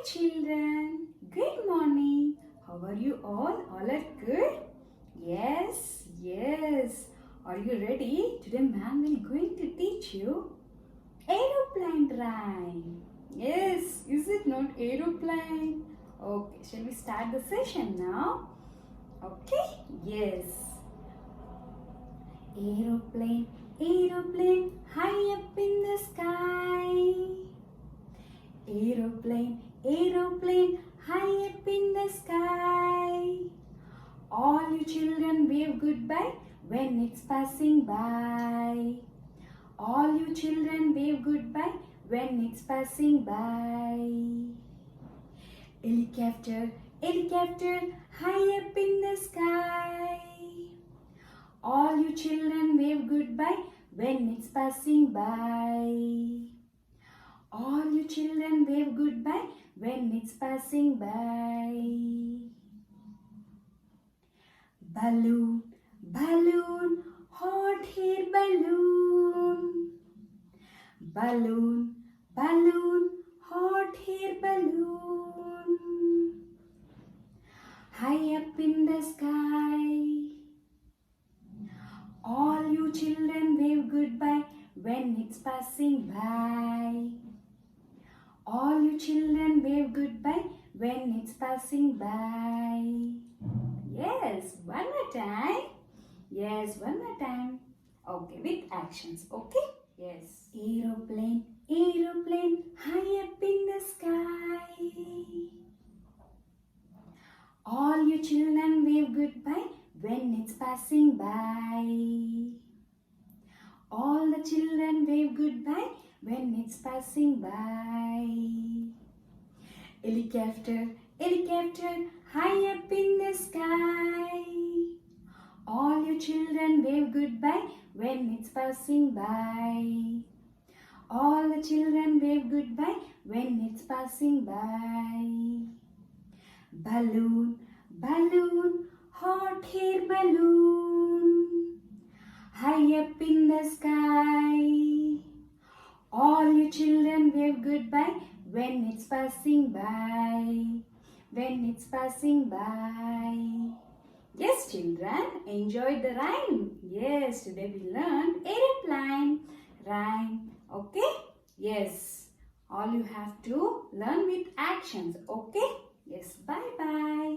children, good morning. How are you all? All are good? Yes, yes. Are you ready? Today ma'am will going to teach you aeroplane rhyme. Yes, is it not aeroplane? Okay, shall we start the session now? Okay, yes. Aeroplane, aeroplane, high up in the sky. Aeroplane, aeroplane, high up in the sky. All you children wave goodbye when it's passing by. All you children wave goodbye when it's passing by. Helicopter, helicopter, high up in the sky. All you children wave goodbye when it's passing by. All you children wave goodbye when it's passing by. Balloon, balloon, hot air balloon. Balloon, balloon, hot air balloon. High up in the sky. All you children wave goodbye when it's passing by. All you children wave goodbye when it's passing by. Yes, one more time. Yes, one more time. Okay, with actions. Okay? Yes. Aeroplane, aeroplane, high up in the sky. All you children wave goodbye when it's passing by. All the children wave goodbye when it's passing by. Helicopter, helicopter, high up in the sky. All you children wave goodbye when it's passing by. All the children wave goodbye when it's passing by. Balloon, balloon, hot air balloon. High up in the sky. All you children wave goodbye when it's passing by. When it's passing by. Yes, children, enjoyed the rhyme. Yes, today we learned aeroplane rhyme. Okay? Yes. All you have to learn with actions. Okay? Yes, bye-bye.